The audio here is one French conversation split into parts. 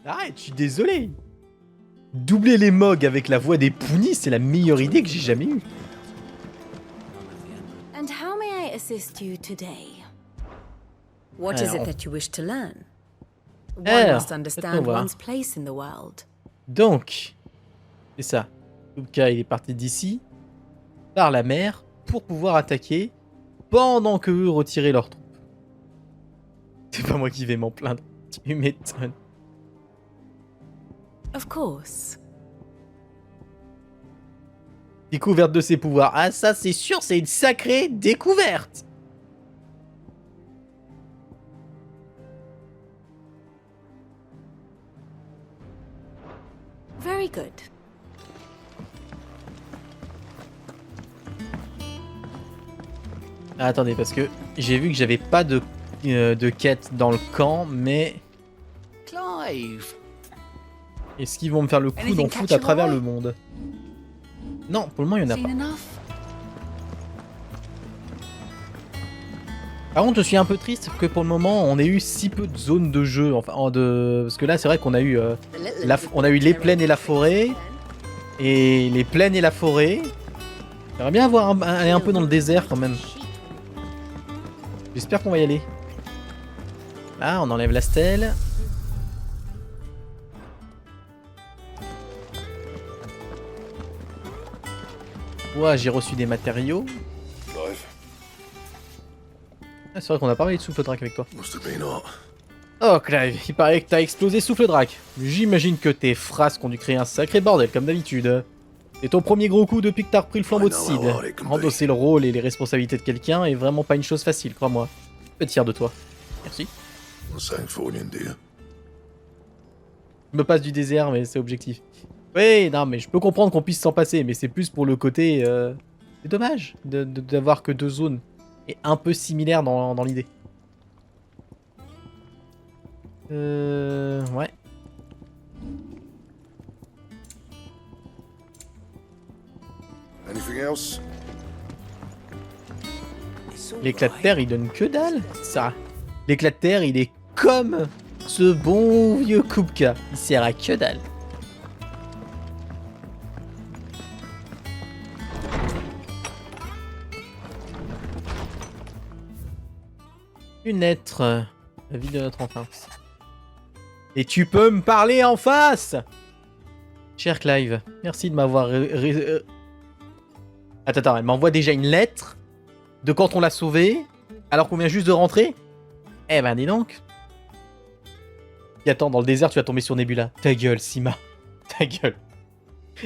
Arrête, je suis désolé. Doubler les mogs avec la voix des Poonie, c'est la meilleure idée que j'ai jamais eue. And how may I assist you today? What is it that you wish to learn? One must understand one's place in the world. Donc, c'est ça. Kupka, il est parti d'ici, par la mer, pour pouvoir attaquer, pendant que eux retiraient leurs troupes. C'est pas moi qui vais m'en plaindre. Tu m'étonnes. Of course. Découverte de ses pouvoirs. Ah ça c'est sûr, c'est une sacrée découverte. Very good. Ah, attendez, parce que j'ai vu que j'avais pas de quête dans le camp, mais... Clive. Est-ce qu'ils vont me faire le coup d'en foutre à travers le monde? Non, pour le moment, il y en a pas. Par contre, je suis un peu triste que pour le moment, on ait eu si peu de zones de jeu. Enfin, parce que là, c'est vrai qu'on a eu, on a eu les plaines et la forêt. Et les plaines et la forêt. J'aimerais bien aller un peu dans le désert quand même. J'espère qu'on va y aller. Là, on enlève la stèle. Ouais, j'ai reçu des matériaux. Ah, c'est vrai qu'on a pas parlé de souffle drac avec toi. Oh Clive, il paraît que t'as explosé souffle drac. J'imagine que tes phrases ont dû créer un sacré bordel comme d'habitude. C'est ton premier gros coup depuis que t'as repris le flambeau de Sid. Endosser le rôle et les responsabilités de quelqu'un est vraiment pas une chose facile, crois-moi. Je peux être fier de toi. Merci. Je me passe du désert, mais c'est objectif. Oui, non, mais je peux comprendre qu'on puisse s'en passer, mais c'est plus pour le côté... C'est dommage d'avoir que deux zones. Et un peu similaires dans l'idée. Ouais. L'éclat de terre, il donne que dalle, ça. L'éclat de terre, il est comme ce bon vieux Kupka. Il sert à que dalle. Une lettre. La vie de notre enfance. Et tu peux me parler en face! Cher Clive, merci de m'avoir... Attends, elle m'envoie déjà une lettre de quand on l'a sauvé, alors qu'on vient juste de rentrer? Eh ben, dis donc. Et attends, dans le désert, tu vas tomber sur Nebula. Ta gueule, Sima. Ta gueule.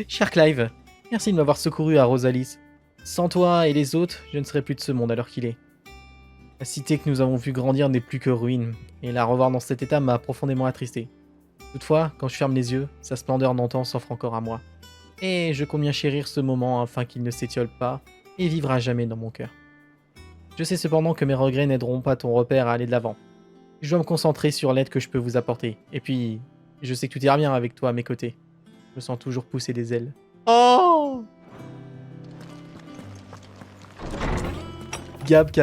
Cher Clive, merci de m'avoir secouru à Rosalis. Sans toi et les autres, je ne serais plus de ce monde à l'heure qu'il est. La cité que nous avons vu grandir n'est plus que ruine, et la revoir dans cet état m'a profondément attristé. Toutefois, quand je ferme les yeux, sa splendeur d'antan s'offre encore à moi. Et je compte bien chérir ce moment afin qu'il ne s'étiole pas et vivra à jamais dans mon cœur. Je sais cependant que mes regrets n'aideront pas ton repère à aller de l'avant. Je dois me concentrer sur l'aide que je peux vous apporter. Et puis, je sais que tout ira bien avec toi à mes côtés. Je me sens toujours pousser des ailes. Oh! Gab qui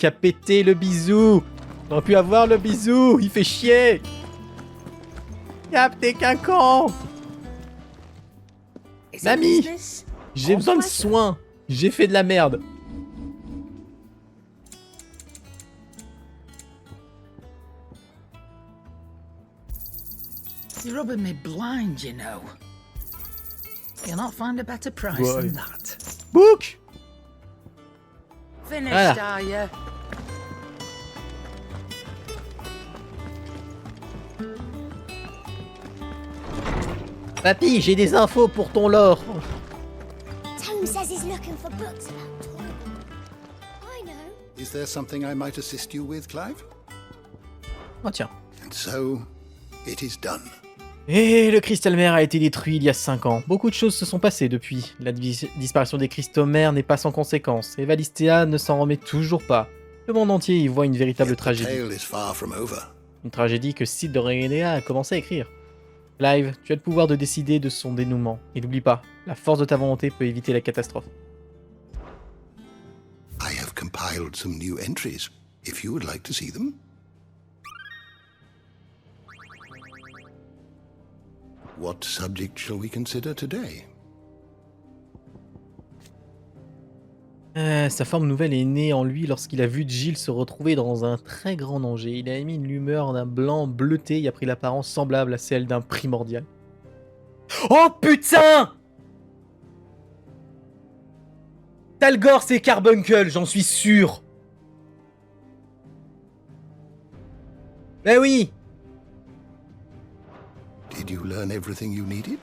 a pété le bisou. On aurait pu avoir le bisou. Il fait chier. Gab, t'es qu'un con. Mamie, j'ai besoin de soins. J'ai fait de la merde. You're rubbing me blind, you know. You'll not find a better price than that. Book. Finished, are you? Papy, j'ai des infos pour ton lore. Tom says he's looking for books about toy. I know. Is there something I might assist you with, Clive? Oh tiens. And so, it is done. Et le cristal mère a été détruit il y a 5 ans. Beaucoup de choses se sont passées depuis. La disparition des cristaux mères n'est pas sans conséquence. Et Valistea ne s'en remet toujours pas. Le monde entier y voit une véritable tragédie. Une tragédie que Sid de Regenia a commencé à écrire. Clive, tu as le pouvoir de décider de son dénouement. Et n'oublie pas, la force de ta volonté peut éviter la catastrophe. I have compiled some new entries, if you would like to see them. What subject shall we consider today? Sa forme nouvelle est née en lui lorsqu'il a vu Jill se retrouver dans un très grand danger. Il a émis une lumière d'un blanc bleuté et a pris l'apparence semblable à celle d'un primordial. Oh putain! Talgor, c'est Carbuncle, j'en suis sûr. Ben oui. Did you learn everything you needed?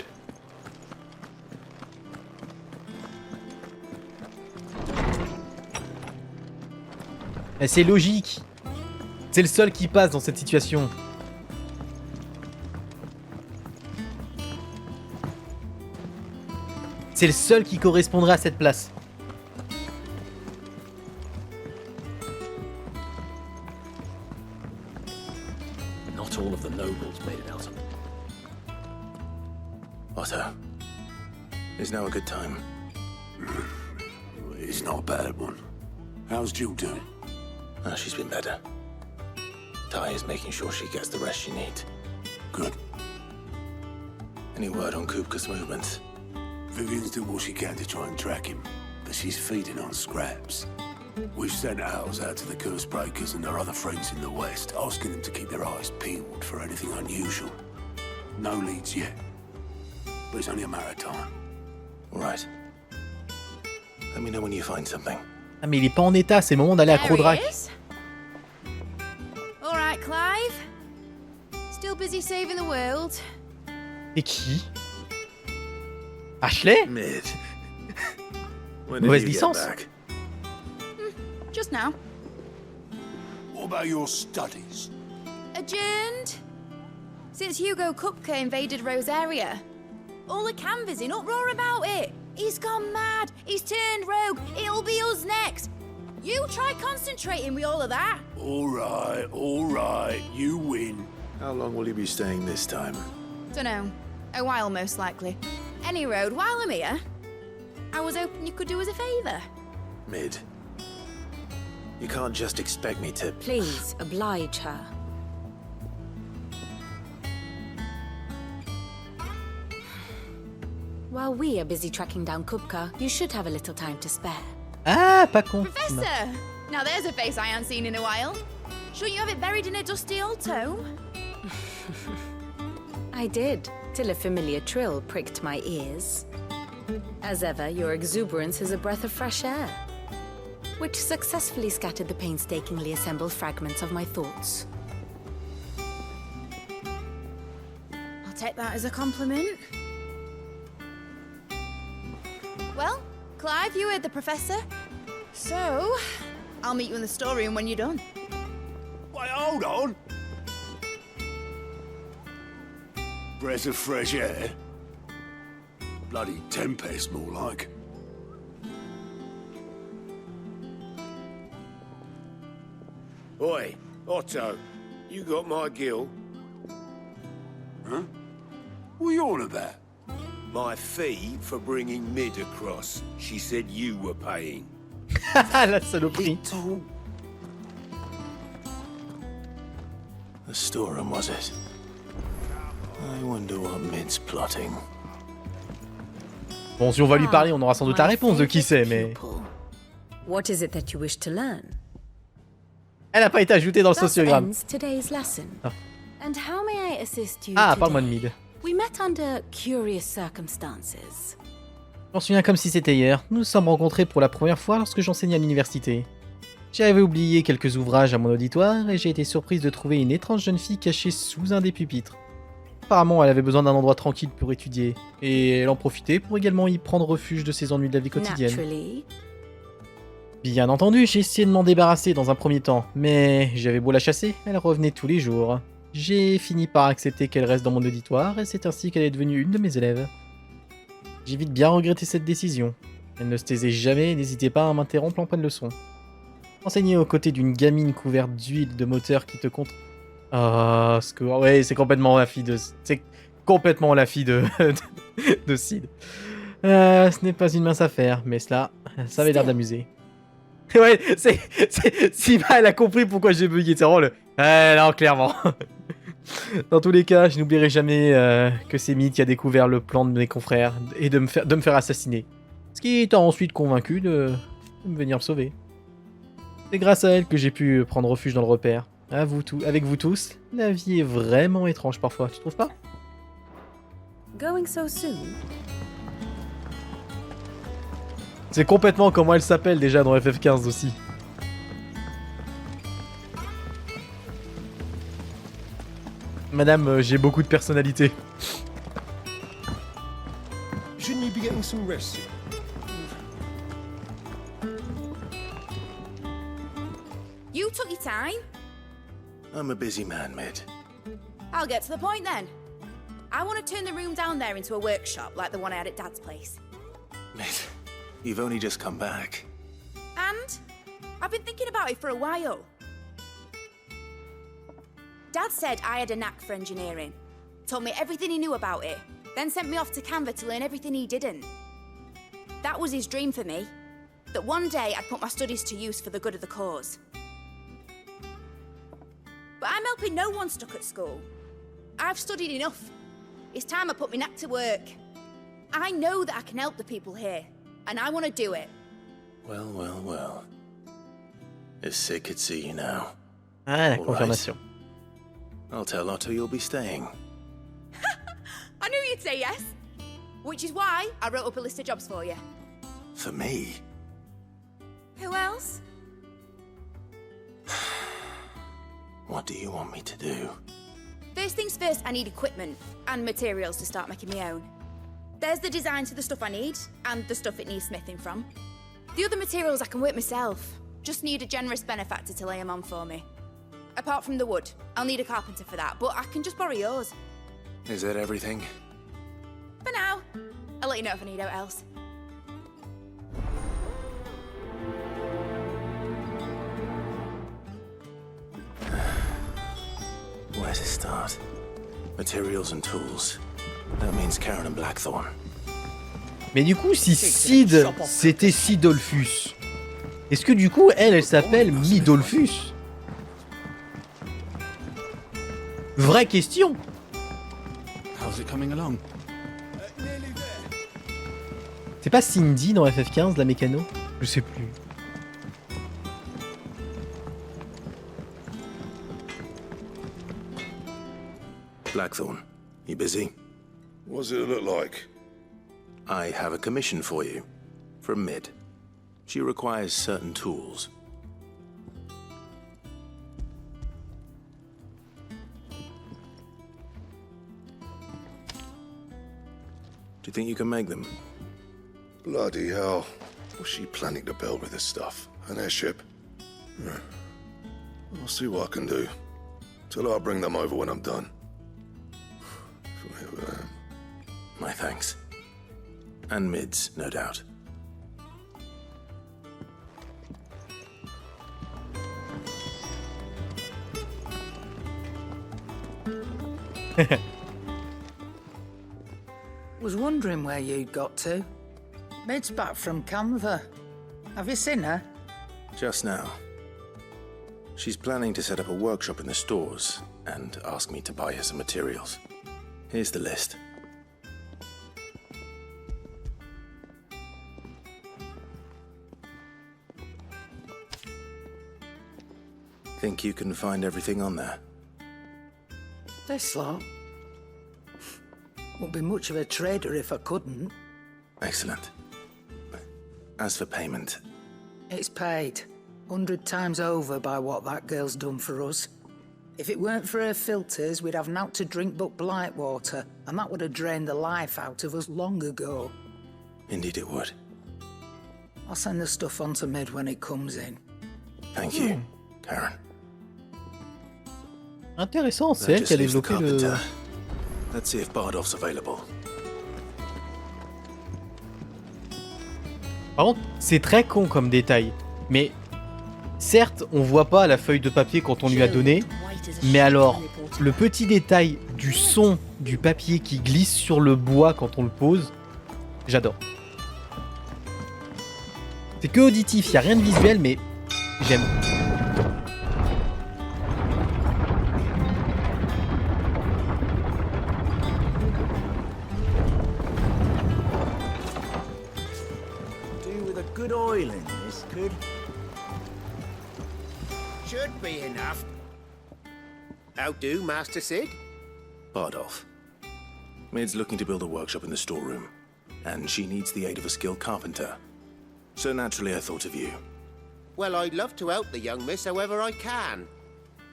Ben, c'est logique. C'est le seul qui passe dans cette situation. C'est le seul qui correspondrait à cette place. Not all of the nobles made it out. Otto, is now a good time? It's not a bad one. How's Jill doing? Oh, she's been better. Ty is making sure she gets the rest she needs. Good. Any word on Kupka's movements? Vivian's doing what she can to try and track him, but she's feeding on scraps. We've sent ours out to the curse breakers and their other friends in the west, asking them to keep their eyes peeled for anything unusual. No leads yet, but it's only a matter of time. All right. Let me know when you find something. Ah mais il est pas en état, c'est le moment d'aller à Crodrac. All right, Clive. Still busy saving the world. Et qui? Ashley? Mid. Mauvaise licence. Just now. What about your studies? Adjourned. Since Hugo Kupka invaded Rosaria. All the canvas in uproar about it. He's gone mad. He's turned rogue. It'll be us next. You try concentrating with all of that. All right, you win. How long will you be staying this time? Dunno. A while, most likely. Any road, while I'm here, I was hoping you could do us a favour. Mid. You can't just expect me to... Please, oblige her. While we are busy tracking down Kupka, you should have a little time to spare. Ah, pas con. Professor! Now there's a face I haven't seen in a while. Shouldn't you have it buried in a dusty old tome? I did, till a familiar trill pricked my ears. As ever, your exuberance is a breath of fresh air, which successfully scattered the painstakingly assembled fragments of my thoughts. I'll take that as a compliment. Well, Clive, you heard the professor. So, I'll meet you in the storeroom when you're done. Wait, hold on. Breath of fresh air? Bloody tempest, more like. Oi, Otto, you got my gill? Huh? What are you on about? My fee for bringing Mid across. She said you were paying. La saloperie. The storeroom, was it? I wonder what Mid's plotting. Bon, si on va lui parler, on aura sans doute la réponse de qui c'est, mais... What is it that you wish to learn? Elle n'a pas été ajoutée dans le Thus sociogramme. ends today's lesson. Ah. And how may I assist you Ah, today? parle-moi de Mid. We met under curious circumstances. Je m'en souviens comme si c'était hier. Nous nous sommes rencontrés pour la première fois lorsque j'enseignais à l'université. J'avais oublié quelques ouvrages à mon auditoire et j'ai été surprise de trouver une étrange jeune fille cachée sous un des pupitres. Apparemment, elle avait besoin d'un endroit tranquille pour étudier, et elle en profitait pour également y prendre refuge de ses ennuis de la vie quotidienne. Naturally. Bien entendu, j'ai essayé de m'en débarrasser dans un premier temps, mais j'avais beau la chasser, elle revenait tous les jours. J'ai fini par accepter qu'elle reste dans mon auditoire, et c'est ainsi qu'elle est devenue une de mes élèves. J'ai vite bien regretté cette décision. Elle ne se taisait jamais et n'hésitait pas à m'interrompre en pleine leçon. Enseigner aux côtés d'une gamine couverte d'huile de moteur qui te compte... Ah, ouais, c'est complètement la fille de... C'est complètement la fille de... de Sid. Ce n'est pas une mince affaire, mais ça avait l'air d'amuser. Ouais, Sima, elle a compris pourquoi j'ai bugué, c'est vraiment le... non, clairement. Dans tous les cas, je n'oublierai jamais que c'est Mythe qui a découvert le plan de mes confrères et de me faire assassiner. Ce qui t'a ensuite convaincu de me venir me sauver. C'est grâce à elle que j'ai pu prendre refuge dans le repère. Avec vous tous, la vie est vraiment étrange parfois, tu trouves pas? Going so soon? C'est complètement comment elle s'appelle déjà dans FF15 aussi. Madame, j'ai beaucoup de personnalité. Shouldn't you be getting some rest? You took your time. I'm a busy man, Mid. I'll get to the point then. I want to turn the room down there into a workshop like the one I had at Dad's place. Mid, you've only just come back. And I've been thinking about it for a while. Dad said I had a knack for engineering. Told me everything he knew about it. Then sent me off to Canva to learn everything he didn't. That was his dream for me. That one day I'd put my studies to use for the good of the cause. But I'm helping no one stuck at school. I've studied enough. It's time I put my knack to work. I know that I can help the people here, and I want to do it. Well, well, well. If Sid could see you now. Ah, la All confirmation. I'll tell Otto you'll be staying. I knew you'd say yes. Which is why I wrote up a list of jobs for you. For me? Who else? What do you want me to do? First things first, I need equipment and materials to start making my own. There's the designs for the stuff I need and the stuff it needs smithing from. The other materials I can work myself. Just need a generous benefactor to lay them on for me. Apart from the wood, I'll need a carpenter for that, but I can just borrow yours. Is that everything? For now. I'll let you know if I need out else. Where to start? Materials and tools. That means Karen and Blackthorn. Mais du coup, si Sid, c'était Sidolphus, est-ce que du coup, elle s'appelle Midolphus? Vraie question. How's it coming along? C'est pas Cindy dans FF15, la mécano? Je sais plus. Blackthorn, you busy? What's it look like? I have a commission for you. From Mid. She requires certain tools. Do you think you can make them? Bloody hell. What's she planning to build with this stuff? An airship? I'll see what I can do. Till I'll bring them over when I'm done. My thanks. And Mid's, no doubt. Was wondering where you'd got to. Mid's back from Canva. Have you seen her? Just now. She's planning to set up a workshop in the stores and ask me to buy her some materials. Here's the list. Think you can find everything on there? This lot. Wouldn't be much of a trader if I couldn't. Excellent. As for payment, It's paid 100 times over by what that girl's done for us. If it weren't for her filters, we'd have naught to drink but blight water, and that would have drained the life out of us long ago. indeed it would. I'll send the stuff on to Mid when it comes in. Thank you, Karen. Intéressant, c'est elle qui a développé le... Let's see if Bardolph's available. Par contre, c'est très con comme détail. Mais certes, on voit pas la feuille de papier quand on lui a donné. Mais alors, le petit détail du son du papier qui glisse sur le bois quand on le pose, j'adore. C'est que auditif, il n'y a rien de visuel, mais j'aime. good oiling, this could. Should be enough. How do, Master Sid? Bardolph. Mid's looking to build a workshop in the storeroom, and she needs the aid of a skilled carpenter. So naturally I thought of you. Well, I'd love to help the young miss however I can.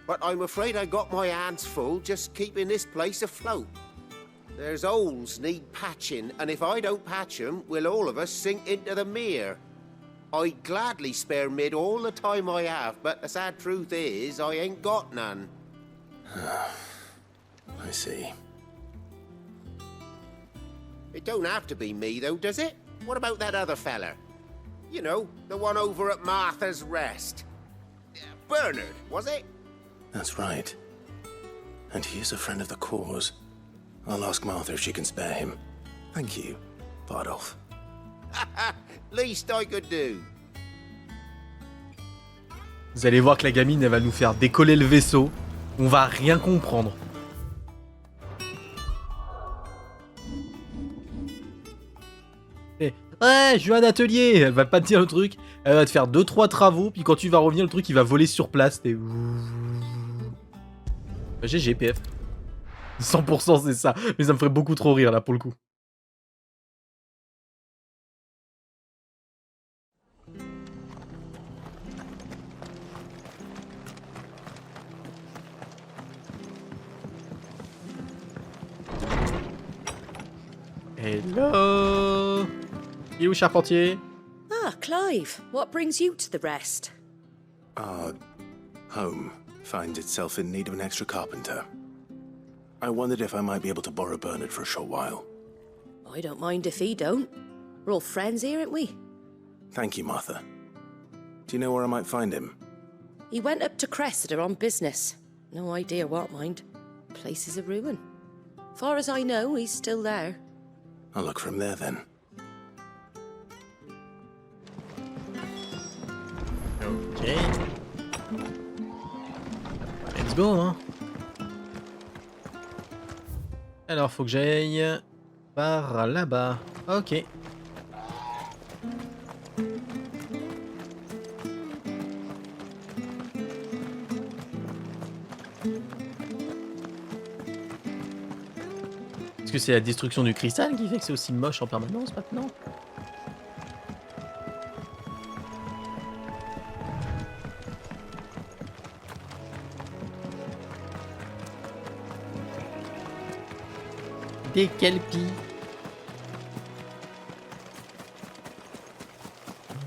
But I'm afraid I got my hands full just keeping this place afloat. There's holes need patching, and if I don't patch them, we'll all of us sink into the mere. I'd gladly spare Mid all the time I have, but the sad truth is, I ain't got none. I see. It don't have to be me, though, does it? What about that other fella? You know, the one over at Martha's Rest. Bernard, was it? That's right. And he is a friend of the cause. I'll ask Martha if she can spare him. Thank you, Bardolph. Least I could do. Vous allez voir que la gamine, elle va nous faire décoller le vaisseau. On va rien comprendre. Et, ouais, je veux un atelier. Elle va pas te dire le truc. Elle va te faire 2-3 travaux. Puis quand tu vas revenir, le truc, il va voler sur place. T'es... GG, PF. 100% c'est ça. Mais ça me ferait beaucoup trop rire, là, pour le coup. Hello. Il est où, charpentier? Ah, Clive, what brings you to the rest? Our home finds itself in need of an extra carpenter. I wondered if I might be able to borrow Bernard for a short while. I don't mind if he don't. We're all friends here, aren't we? Thank you, Martha. Do you know where I might find him? He went up to Cressida on business. No idea what, mind. Place is a ruin. Far as I know, he's still there. I'll look for him there then. Ok. Let's go, hein. Alors, faut que j'aille par là-bas. Ok. Est-ce que c'est la destruction du cristal qui fait que c'est aussi moche en permanence maintenant? Des kelpies.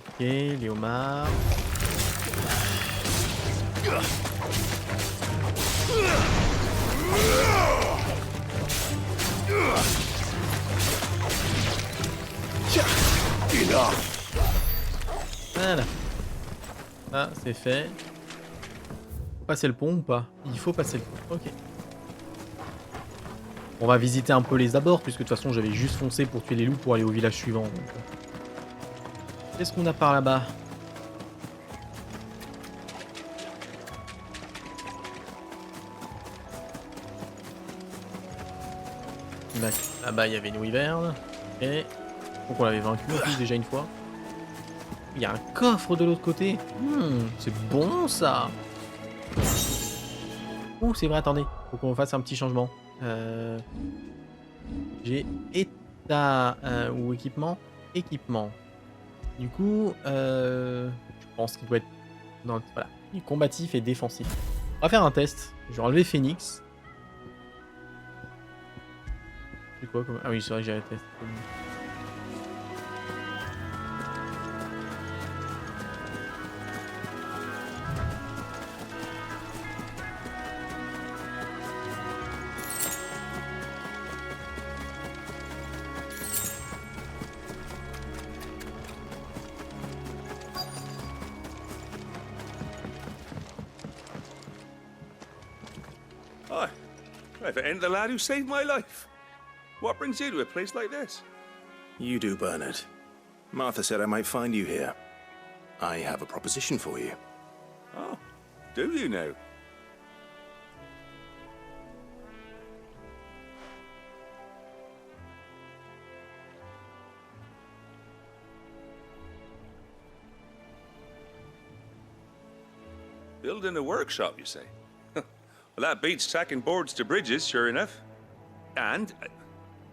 Ok, Léomar. Voilà. Ah, c'est fait. Passer le pont ou pas? Il faut passer le pont. Ok. On va visiter un peu les abords, puisque de toute façon j'avais juste foncé pour tuer les loups pour aller au village suivant. Qu'est-ce qu'on a par là-bas? Là-bas il y avait une wyvern. Et donc on l'avait vaincu en plus déjà une fois. Il y a un coffre de l'autre côté. C'est bon ça. Oh c'est vrai, attendez. Faut qu'on fasse un petit changement. J'ai état ou équipement. Équipement. Du coup, je pense qu'il doit être dans le... Voilà, il est combatif et défensif. On va faire un test. Je vais enlever Phoenix. C'est quoi comme... Ah oui, c'est vrai que j'ai testé. Hi. If it ain't the lad who saved my life. What brings you to a place like this? You do, Bernard. Martha said I might find you here. I have a proposition for you. Oh, do you now? Building a workshop, you say? Well, that beats tacking boards to bridges, sure enough. And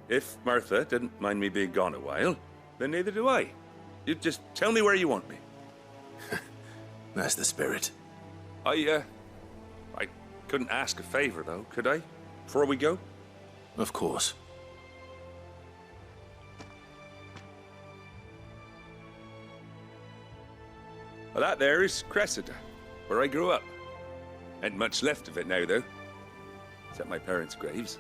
if Martha didn't mind me being gone a while, then neither do I. You just tell me where you want me. That's the spirit. I couldn't ask a favor, though, could I? Before we go? Of course. Well, that there is Cressida, where I grew up. Ain't much left of it now, though. Except my parents' graves.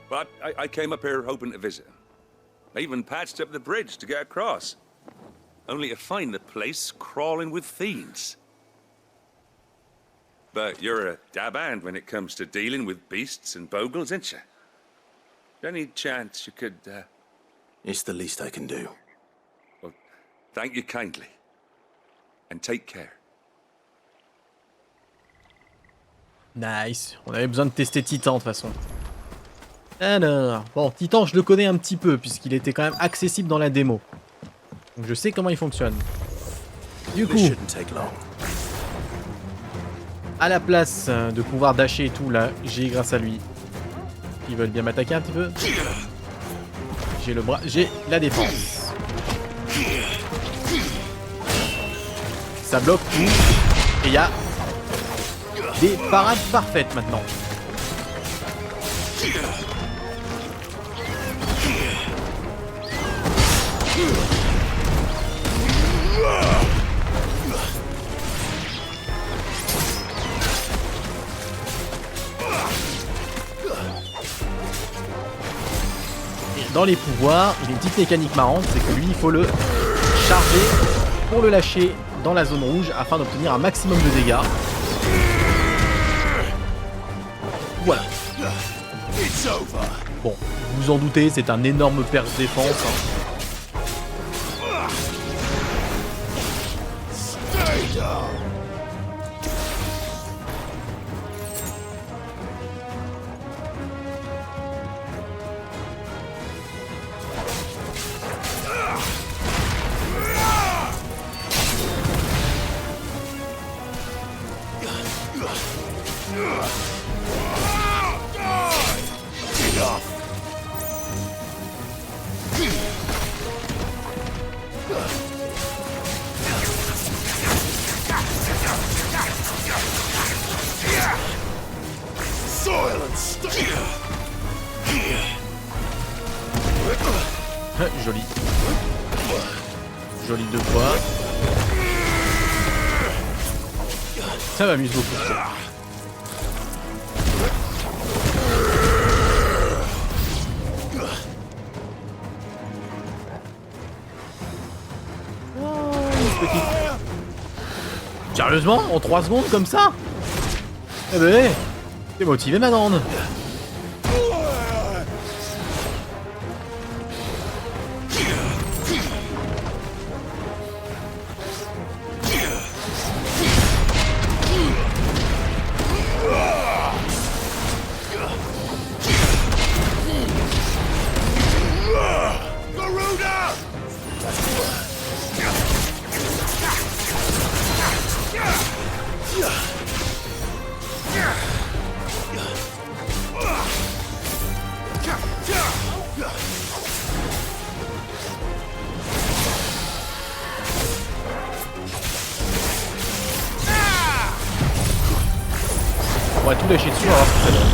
But I came up here hoping to visit them. I even patched up the bridge to get across. Only to find the place crawling with fiends. But you're a dab hand when it comes to dealing with beasts and bogles, ain't you? Any chance you could, It's the least I can do. Well, thank you kindly. And take care. Nice. On avait besoin de tester Titan de toute façon. Alors, bon, Titan, je le connais un petit peu puisqu'il était quand même accessible dans la démo. Donc je sais comment il fonctionne. Du coup, à la place de pouvoir dasher et tout, là, j'ai grâce à lui. Ils veulent bien m'attaquer un petit peu. J'ai le bras, j'ai la défense. Ça bloque tout. Et il y a des parades parfaites maintenant. Dans les pouvoirs, il y a une petite mécanique marrante, c'est que lui, il faut le charger pour le lâcher dans la zone rouge afin d'obtenir un maximum de dégâts. Voilà. Bon, vous vous en doutez, c'est un énorme père de défense. Hein. Joli. Joli deux fois. Ça m'amuse beaucoup. Petite. Sérieusement, en 3 secondes comme ça? Eh ben, t'es motivé ma grande. On va tout lâcher dessus, on va voir ce que ça donne.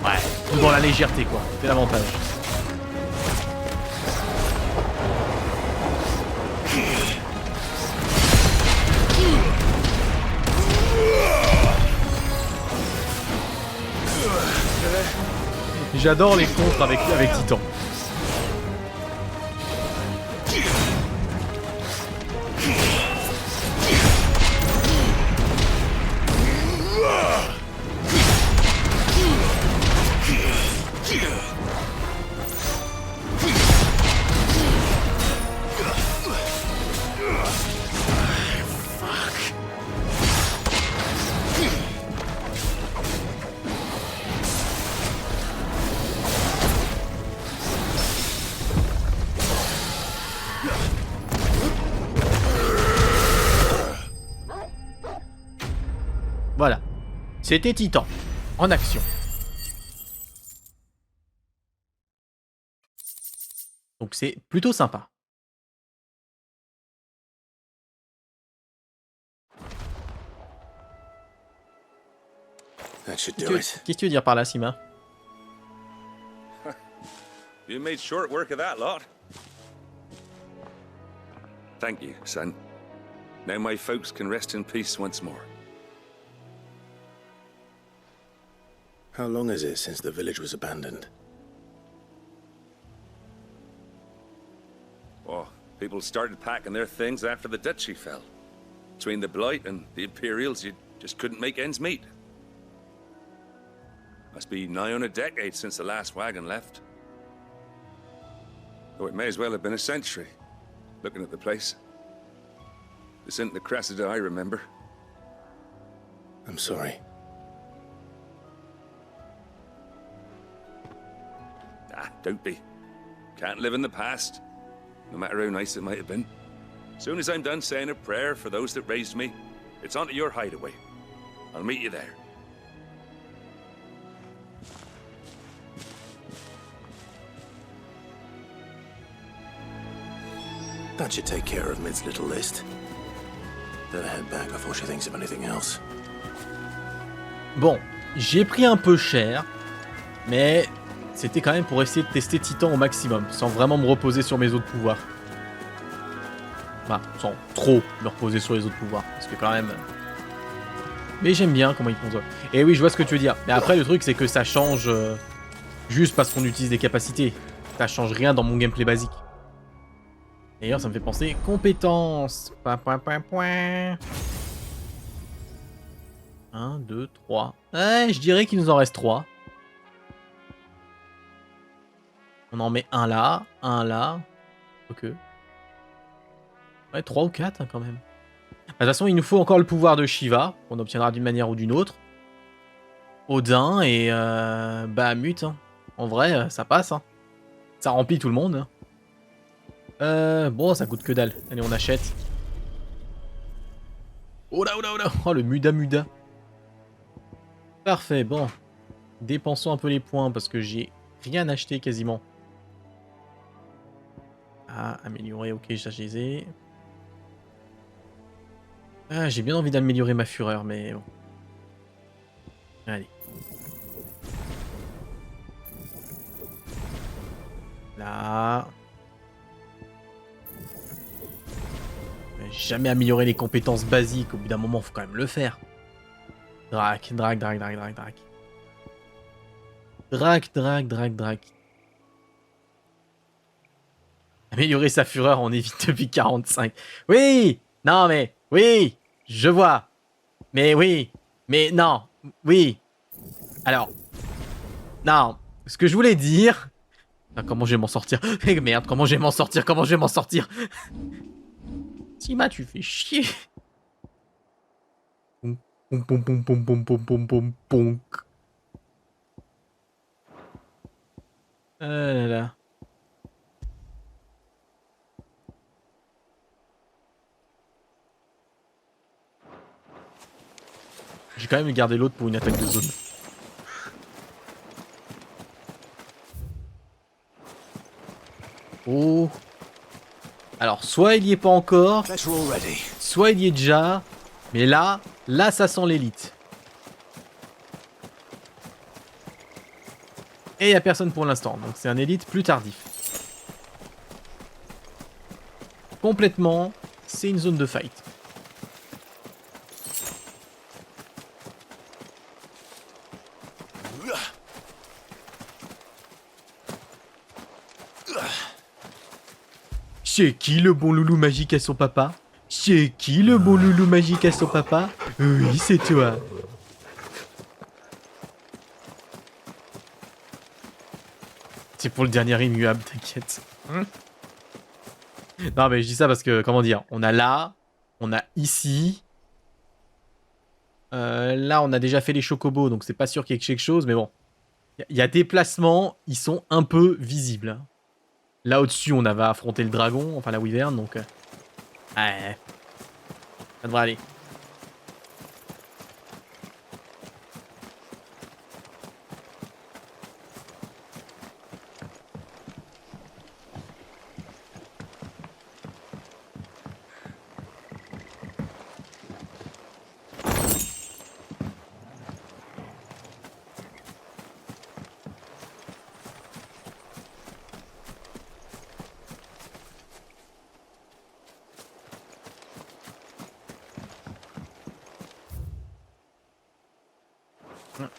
Ouais, tout dans la légèreté quoi, c'est l'avantage. J'adore les contres avec Titan. Voilà. C'était Titan. En action. Donc c'est plutôt sympa. That should Qu'est-ce do que it. tu veux dire par là, Sima? You made short work of that lot. Thank you, son. Now my folks can rest in peace once more. How long is it since the village was abandoned? Oh, people started packing their things after the duchy fell. Between the Blight and the Imperials, you just couldn't make ends meet. Must be nigh on a decade since the last wagon left. Oh, it may as well have been a century, looking at the place. This isn't the Cressida I remember. I'm sorry. Ah, don't be. Can't live in the past, no matter how nice it might have been. Soon as I'm done saying a prayer for those that raised me, it's on to your hideaway. I'll meet you there. That should take care of Mid's little list. Better head back before she thinks of anything else. Bon, j'ai pris un peu cher, mais c'était quand même pour essayer de tester Titan au maximum, sans vraiment me reposer sur mes autres pouvoirs. Enfin, sans trop me reposer sur les autres pouvoirs, parce que quand même... Mais j'aime bien comment ils font ça. Et oui, je vois ce que tu veux dire. Mais après, le truc, c'est que ça change juste parce qu'on utilise des capacités. Ça change rien dans mon gameplay basique. D'ailleurs, ça me fait penser compétences. 1, 2, 3. Ouais, je dirais qu'il nous en reste 3. On en met un là, ok. Ouais, 3 ou 4 hein, quand même. De toute façon, il nous faut encore le pouvoir de Shiva, qu'on obtiendra d'une manière ou d'une autre. Odin et Bahamut. Hein. En vrai, ça passe. Hein. Ça remplit tout le monde. Hein. Bon, ça coûte que dalle. Allez, on achète. Oh là, oh là, oh là. Oh, le muda. Parfait, bon. Dépensons un peu les points parce que j'ai rien acheté quasiment. Ah, améliorer, ok, ça je les ai. Ah, j'ai bien envie d'améliorer ma fureur, mais bon. Allez. Là. Jamais améliorer les compétences basiques. Au bout d'un moment, faut quand même le faire. Drac. Améliorer sa fureur, on évite depuis 45. Oui! Non, mais... Oui! Je vois. Mais oui. Mais non. Oui. Alors. Non. Ce que je voulais dire... Ah, comment je vais m'en sortir? Merde, comment je vais m'en sortir? Sima, tu fais chier. Ah là là. J'ai quand même gardé l'autre pour une attaque de zone. Oh. Alors, soit il y est pas encore, soit il y est déjà, mais là ça sent l'élite. Et il n'y a personne pour l'instant, donc c'est un élite plus tardif. Complètement, c'est une zone de fight. C'est qui le bon loulou magique à son papa? C'est qui le bon loulou magique à son papa? Oui, c'est toi. C'est pour le dernier immuable, t'inquiète. Non, mais je dis ça parce que, comment dire, on a là, on a ici. Là, on a déjà fait les chocobos, donc c'est pas sûr qu'il y ait quelque chose, mais bon. Il y a des placements, ils sont un peu visibles. Là au-dessus, on avait affronté le dragon, enfin la wyvern, donc... ouais, ça devrait aller.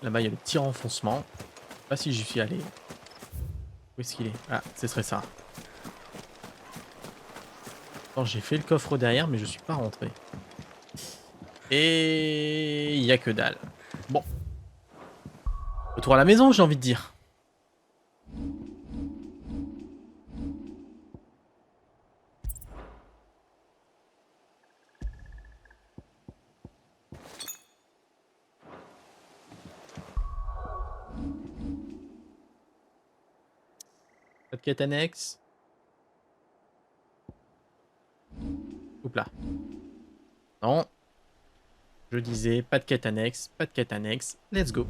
Là-bas, il y a le petit renfoncement. Je sais pas si j'y suis allé. Où est-ce qu'il est? Ah, ce serait ça. Alors, j'ai fait le coffre derrière, mais je suis pas rentré. Et il y a que dalle. Bon. Retour à la maison, j'ai envie de dire. Pas de quête annexe. Oups là. Non. Je disais, pas de quête annexe, pas de quête annexe. Let's go.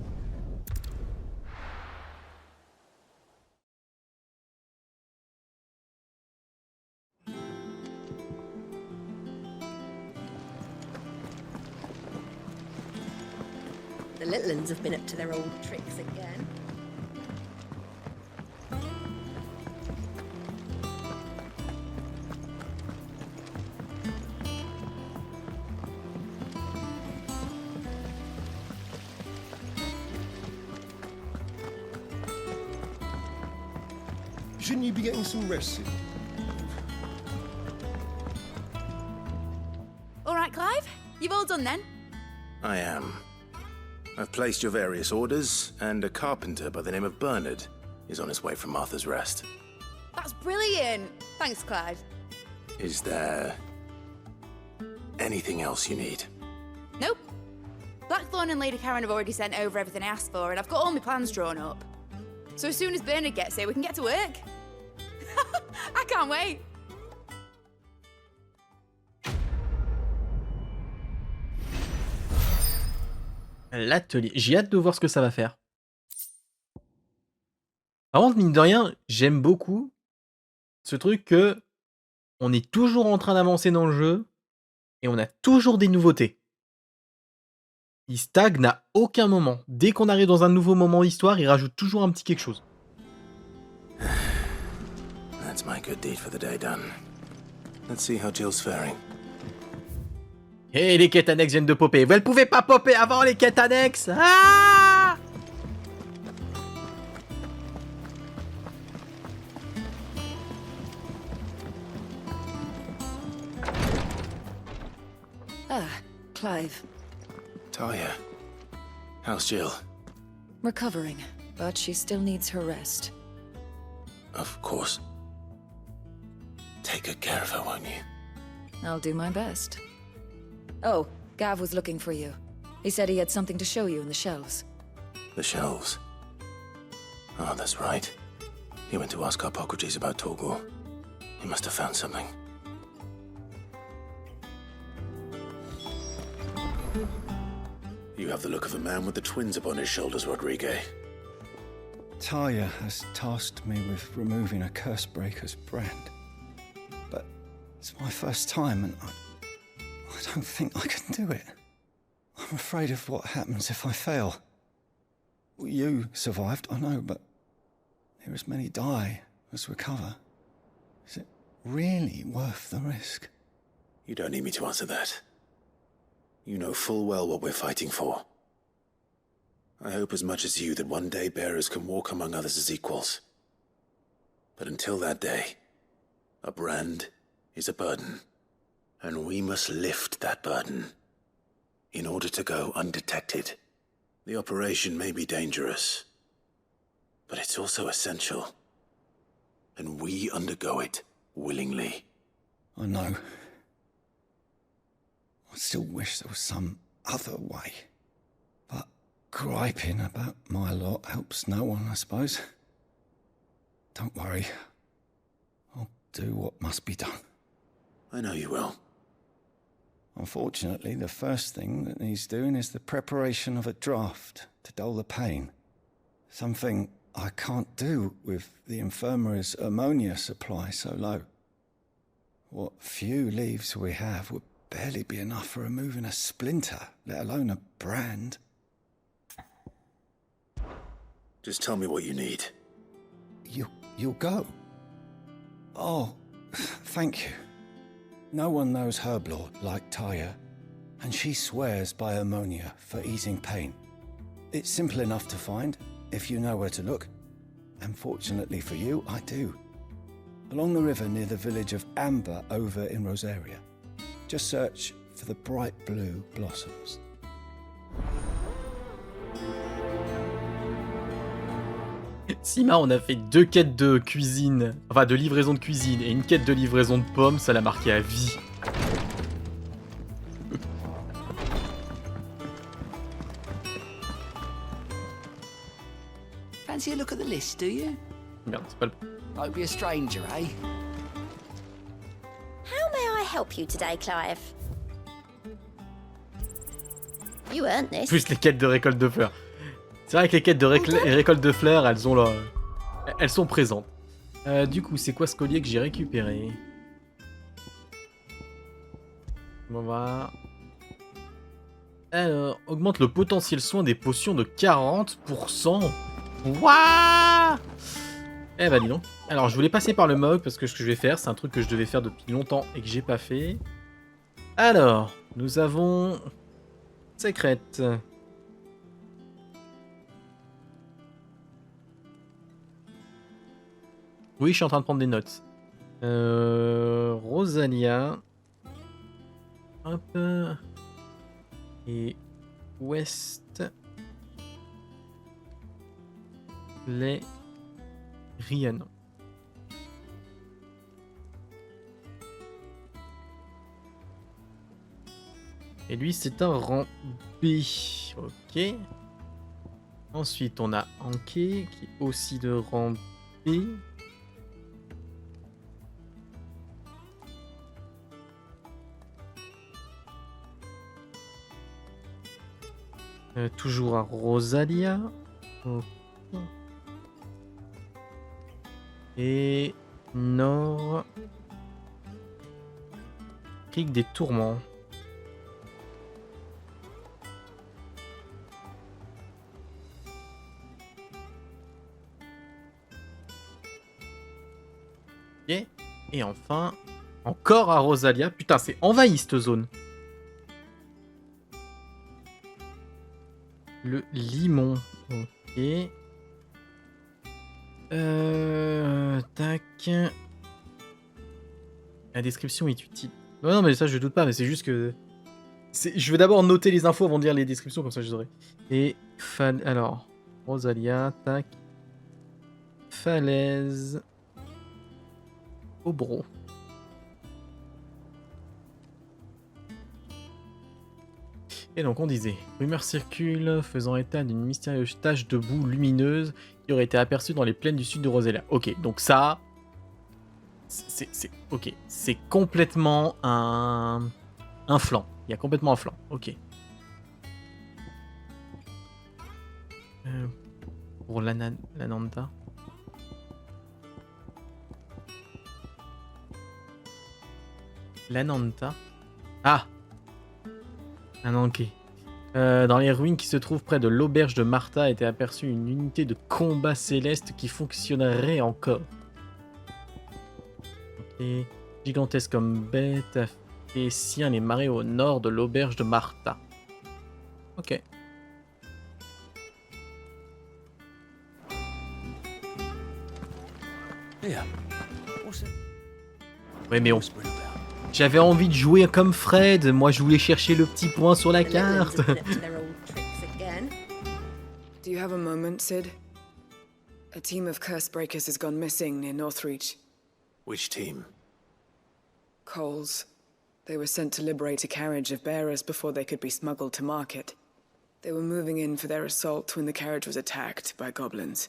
The little uns have been up to their old tricks again. Shouldn't you be getting some rest soon? All right, Clive? You've all done then? I am. I've placed your various orders, and a carpenter by the name of Bernard is on his way from Martha's Rest. That's brilliant. Thanks, Clive. Is there anything else you need? Nope. Blackthorn and Lady Karen have already sent over everything I asked for, and I've got all my plans drawn up. So as soon as Bernard gets here, we can get to work. I can't wait. L'atelier. J'ai hâte de voir ce que ça va faire. Par contre, mine de rien, j'aime beaucoup ce truc que on est toujours en train d'avancer dans le jeu et on a toujours des nouveautés. Il stagne à aucun moment. Dès qu'on arrive dans un nouveau moment d'histoire, il rajoute toujours un petit quelque chose. That's my good deed for the day done. Let's see how Jill's faring. Et les quêtes annexes viennent de popper. Vous ne pouvaient pas popper avant les quêtes annexes. Ah! Ah, Clive. Talia, how's Jill? Recovering, but she still needs her rest. Of course. Take good care of her, won't you? I'll do my best. Oh, Gav was looking for you. He said he had something to show you in the shelves. The shelves. Oh, that's right. He went to ask Hippocrates about Torgor. He must have found something. You have the look of a man with the twins upon his shoulders, Rodrigue. Talia has tasked me with removing a Cursebreaker's brand. But it's my first time and I don't think I can do it. I'm afraid of what happens if I fail. You survived, I know, but there as many die as recover. Is it really worth the risk? You don't need me to answer that. You know full well what we're fighting for. I hope as much as you that one day bearers can walk among others as equals. But until that day, a brand is a burden, and we must lift that burden in order to go undetected. The operation may be dangerous, but it's also essential, and we undergo it willingly. I know. I still wish there was some other way. But griping about my lot helps no one, I suppose. Don't worry. do what must be done. I know you will. Unfortunately, the first thing that needs doing is the preparation of a draft to dull the pain. Something I can't do with the infirmary's ammonia supply so low. What few leaves we have would barely be enough for removing a splinter, let alone a brand. Just tell me what you need. You'll go? Oh, thank you. No one knows Herblore like Taya, and she swears by ammonia for easing pain. It's simple enough to find, if you know where to look. And fortunately for you, I do. Along the river near the village of Amber over in Rosaria. Just search for the bright blue blossoms. Sima, on a fait 2 quêtes de cuisine, enfin de livraison de cuisine et une quête de livraison de pommes, ça l'a marqué à vie. Fancy a look at the list, do you? Merde, c'est pas le... Might be a stranger, eh? How may I help you today, Clive? You earned this. Plus les quêtes de récolte de fleurs. C'est vrai que les quêtes de récolte de fleurs, elles ont leur... elles sont présentes. Du coup, c'est quoi ce collier que j'ai récupéré? On va... Alors, augmente le potentiel soin des potions de 40%. Wouah! Eh bah dis donc. Alors, je voulais passer par le mog parce que ce que je vais faire, c'est un truc que je devais faire depuis longtemps et que j'ai pas fait. Alors, nous avons... Secrète. Oui, je suis en train de prendre des notes. Rosalia. Hop. Et West. Les Rihanna. Et lui, c'est un rang B. Ok. Ensuite, on a Anke, qui est aussi de rang B. Toujours à Rosalia. Okay. Et Nord. Crique des Tourments. Ok. Et enfin, encore à Rosalia. Putain, c'est envahi cette zone. Le limon. Ok. Tac. La description est utile. Non, mais ça, je doute pas, mais c'est juste que... Je veux d'abord noter les infos avant de lire les descriptions, comme ça, je les aurai. Et... Alors, Rosalia, tac. Falaise. Obro. Et donc on disait, rumeur circule faisant état d'une mystérieuse tache de boue lumineuse qui aurait été aperçue dans les plaines du sud de Rosalia. Ok, donc ça, ok, c'est complètement un flanc. Il y a complètement un flanc. Ok. Pour l'Ananta. L'Ananta. Ah. Un enquête. Dans les ruines qui se trouvent près de l'auberge de Martha a été aperçue une unité de combat céleste qui fonctionnerait encore. Ok. Gigantesque comme bête a fait sien les marais au nord de l'auberge de Martha. Ok. Ouais, mais on... J'avais envie de jouer comme Fred, moi je voulais chercher le petit point sur la carte. Do you have a moment, Sid? A team of Cursebreakers has gone missing near Northreach. Which team? Coles. They were sent to liberate a carriage of bearers before they could be smuggled to market. They were moving in for their assault when the carriage was attacked by goblins.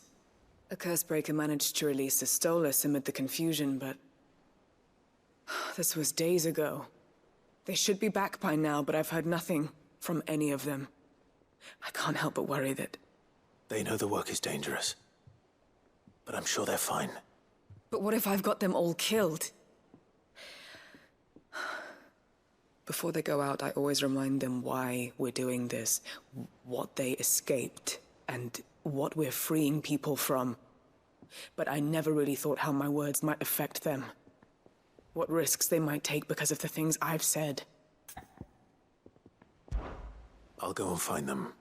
A Cursebreaker managed to release a Stolas amid the confusion, but This was days ago. They should be back by now, but I've heard nothing from any of them. I can't help but worry that... They know the work is dangerous. But I'm sure they're fine. But what if I've got them all killed? Before they go out, I always remind them why we're doing this, what they escaped, and what we're freeing people from. But I never really thought how my words might affect them. What risks they might take because of the things I've said. I'll go and find them.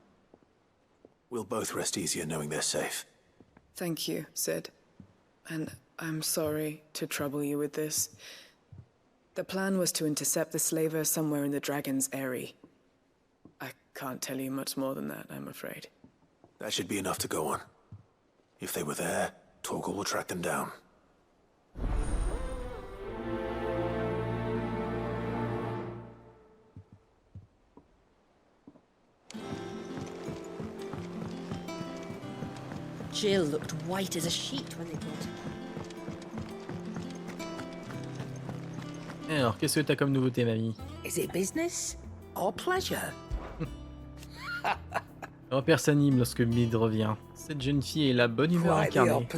We'll both rest easier knowing they're safe. Thank you, Sid. And I'm sorry to trouble you with this. The plan was to intercept the slaver somewhere in the Dragon's Eyrie. I can't tell you much more than that, I'm afraid. That should be enough to go on. If they were there, Torgal will track them down. Jill looked white as a sheet when they brought her. Alors, qu'est-ce que t'as comme nouveauté, mamie? Is it business or pleasure? Repère s'anime lorsque Mid revient. Cette jeune fille est la bonne humeur incarnée.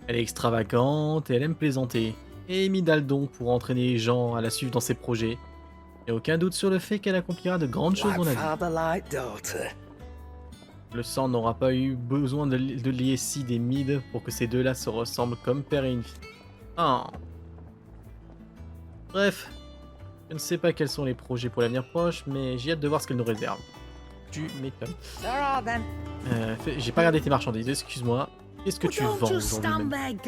Elle est extravagante et elle aime plaisanter. Et Mid a le don pour entraîner les gens à la suivre dans ses projets. Il n'y a aucun doute sur le fait qu'elle accomplira de grandes choses dans la vie. Le sang n'aura pas eu besoin de lier Sid et Mid pour que ces deux-là se ressemblent comme père et une fille. Oh. Bref, je ne sais pas quels sont les projets pour l'avenir proche, mais j'ai hâte de voir ce qu'elle nous réserve. Tu m'étonnes. J'ai pas regardé tes marchandises, excuse-moi. Qu'est-ce que tu vends aujourd'hui,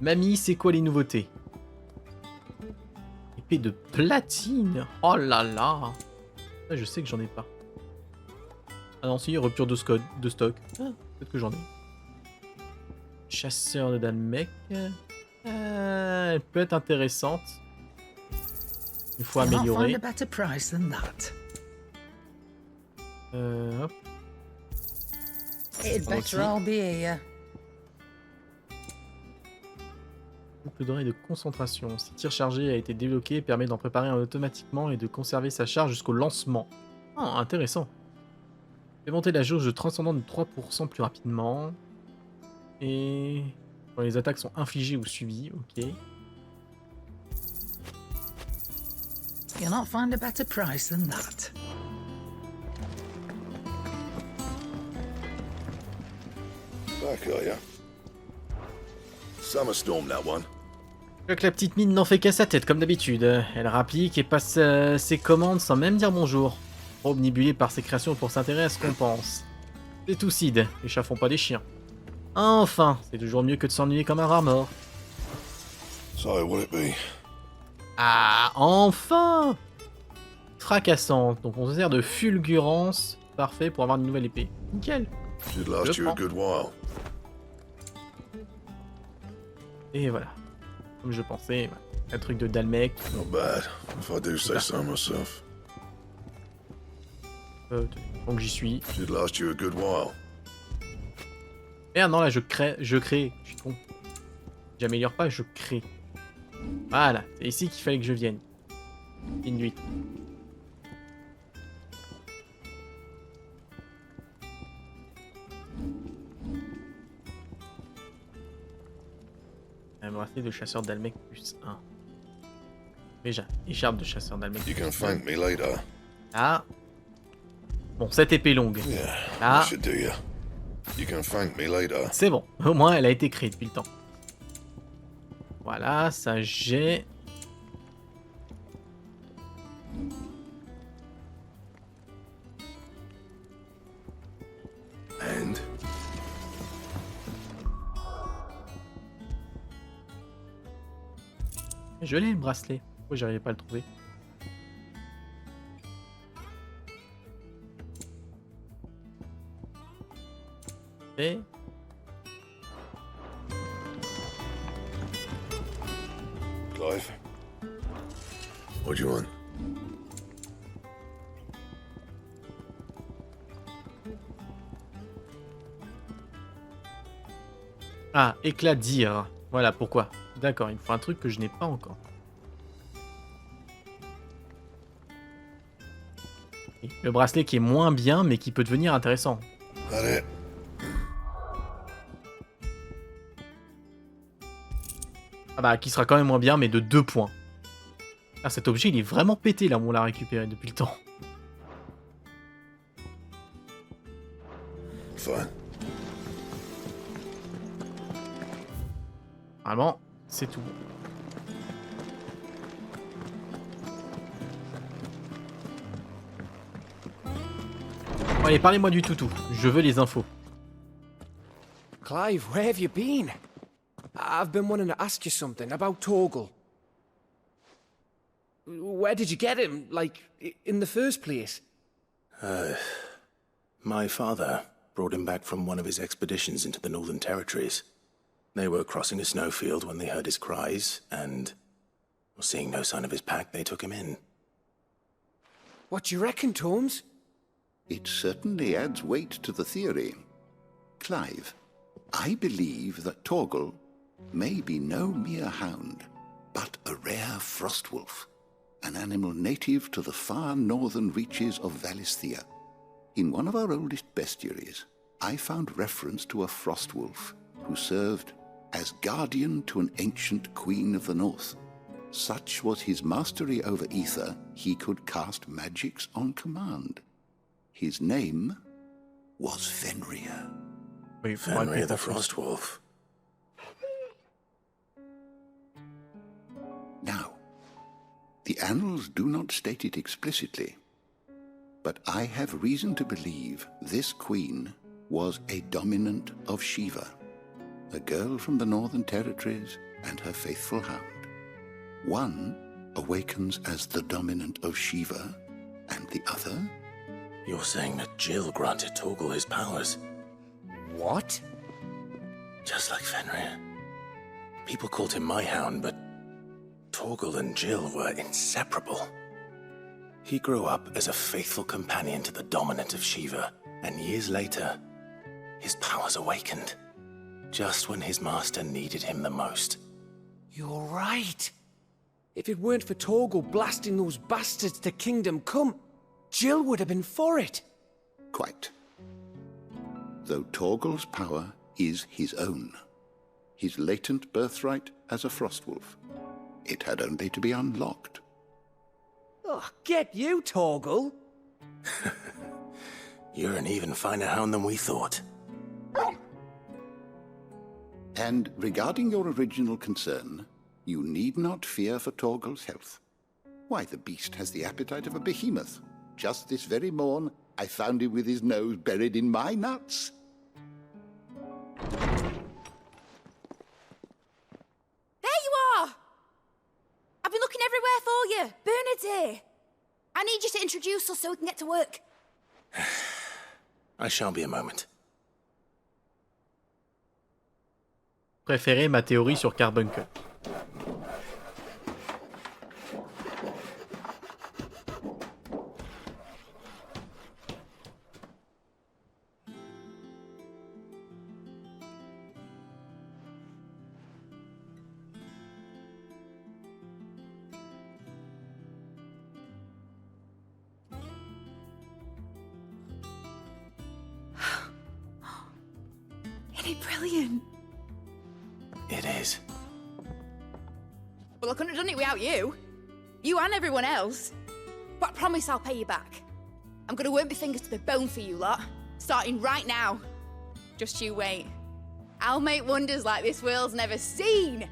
Mamie, c'est quoi les nouveautés? Épée de platine. Oh là là. Ça, je sais que j'en ai pas. Ah non, si, rupture de stock. Peut-être que j'en ai. Chasseur de Dalmec. Elle peut être intéressante. Une fois améliorée. Hop. Boucle d'oreille de concentration. Si tir chargé a été débloqué, permet d'en préparer un automatiquement et de conserver sa charge jusqu'au lancement. Ah, intéressant. Fait monter la jauge de transcendant de 3% plus rapidement. Et quand les attaques sont infligées ou subies, ok. You'll not find a better price than that. Back, are ya? Summer storm, that one. Je vois que la petite mine n'en fait qu'à sa tête, comme d'habitude. Elle rapplique et passe ses commandes sans même dire bonjour. Omnibulée par ses créations pour s'intéresser à ce qu'on pense. C'est tout, Sid. Les chats font pas des chiens. Enfin, c'est toujours mieux que de s'ennuyer comme un rat mort. So, will it be? Ah, enfin! Fracassante. Donc on se sert de fulgurance. Parfait pour avoir une nouvelle épée. Nickel. Should last you a good while. Et voilà. Comme je pensais, un truc de Dalmec. Not bad, if I do say so myself. Donc j'y suis. Should last you a good while. Merde, non, là je crée. Je suis con. J'améliore pas, je crée. Voilà, c'est ici qu'il fallait que je vienne. Inuit. Un bracelet de chasseur d'Almec plus 1. Déjà, écharpe de chasseur d'Almec. You can thank me later. Ah. Bon, cette épée longue. Yeah, ah. should do ya. You can thank me later. C'est bon, au moins elle a été créée depuis le temps. Voilà, ça j'ai. And Je l'ai le bracelet. Pourquoi j'arrivais pas à le trouver? Et... Clive, what do you want? Ah, éclat d'ire. Voilà pourquoi. D'accord, il me faut un truc que je n'ai pas encore. Le bracelet qui est moins bien, mais qui peut devenir intéressant. Allez. Ah bah, qui sera quand même moins bien, mais de 2 points. Ah, cet objet, il est vraiment pété, là, où on l'a récupéré depuis le temps. Fine. Vraiment, c'est tout. Bon, allez, parlez-moi du toutou. Je veux les infos. Clive, where have you been? I've been wanting to ask you something about Torgal. Where did you get him, like, in the first place? My father brought him back from one of his expeditions into the Northern Territories. They were crossing a snowfield when they heard his cries, and seeing no sign of his pack, they took him in. What do you reckon, Tomes? It certainly adds weight to the theory. Clive, I believe that Torgal may be no mere hound, but a rare frostwolf, an animal native to the far northern reaches of Valisthea. In one of our oldest bestiaries, I found reference to a frostwolf who served as guardian to an ancient queen of the north. Such was his mastery over ether, he could cast magics on command. His name was Fenrir. Fenrir the Frostwolf. Now, the annals do not state it explicitly, but I have reason to believe this queen was a dominant of Shiva, a girl from the Northern Territories and her faithful hound. One awakens as the dominant of Shiva, and the other? You're saying that Jill granted Torgal his powers? What? Just like Fenrir. People called him my hound, but Torgal and Jill were inseparable. He grew up as a faithful companion to the dominant of Shiva, and years later, his powers awakened, just when his master needed him the most. You're right. If it weren't for Torgal blasting those bastards to Kingdom Come, Jill would have been for it. Quite. Though Torgal's power is his own, his latent birthright as a Frostwolf, it had only to be unlocked. Oh, get you, Torgal! You're an even finer hound than we thought. And regarding your original concern, you need not fear for Torgal's health. Why, the beast has the appetite of a behemoth. Just this very morn, I found him with his nose buried in my nuts. There you are! I've been looking everywhere for you. Bernard's here. I need you to introduce us so we can get to work. I shan't be a moment. Préférez ma théorie sur Carbuncle. Isn't it brilliant? It is. Well, I couldn't have done it without you. You and everyone else. But I promise I'll pay you back. I'm gonna work my fingers to the bone for you lot. Starting right now. Just you wait. I'll make wonders like this world's never seen.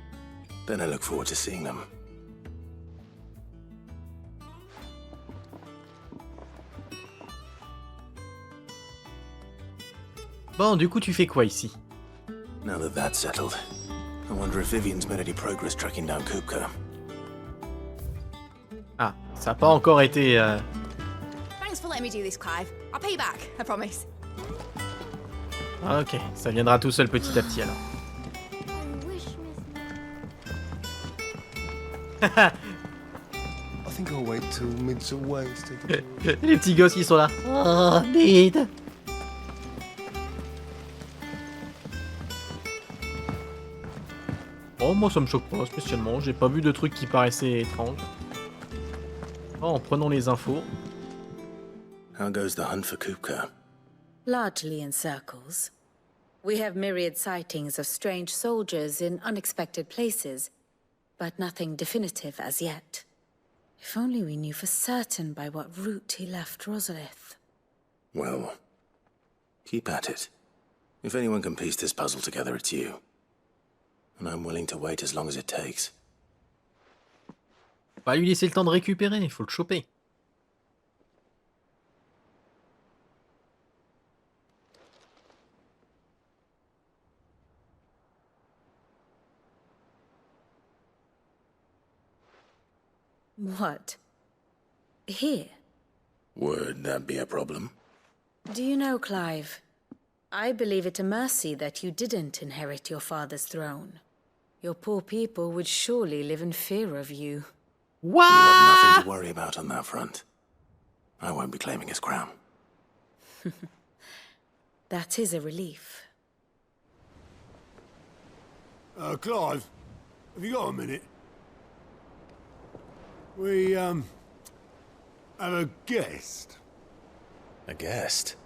Then I look forward to seeing them. Bon, du coup, tu fais quoi ici? Now that that's settled, I wonder if Vivian's made any progress tracking down Kupka. Ah, ça n'a pas encore été... Thanks for letting me do this, Clive. I'll pay you back, I promise. Ah, ok, ça viendra tout seul petit à petit alors. I think I'll wait till mid's away to take a tour. Les petits gosses qui sont là. Oh, bide. Oh, moi ça me choque pas spécialement, j'ai pas vu de trucs qui paraissaient étranges. Oh, en prenant les infos. How goes the hunt for Kupka? Largely in circles. We have myriad sightings of strange soldiers in unexpected places, but nothing definitive as yet. If only we knew for certain by what route he left Rosalith. Well, keep at it. If anyone can piece this puzzle together, it's you. And I'm willing to wait as long as it takes. Pas lui laisser le temps de récupérer, il faut le choper. What? Here? Would that be a problem? Do you know, Clive? I believe it a mercy that you didn't inherit your father's throne. Your poor people would surely live in fear of you. What? You have nothing to worry about on that front. I won't be claiming his crown. That is a relief. Clive, have you got a minute? We, have a guest. A guest?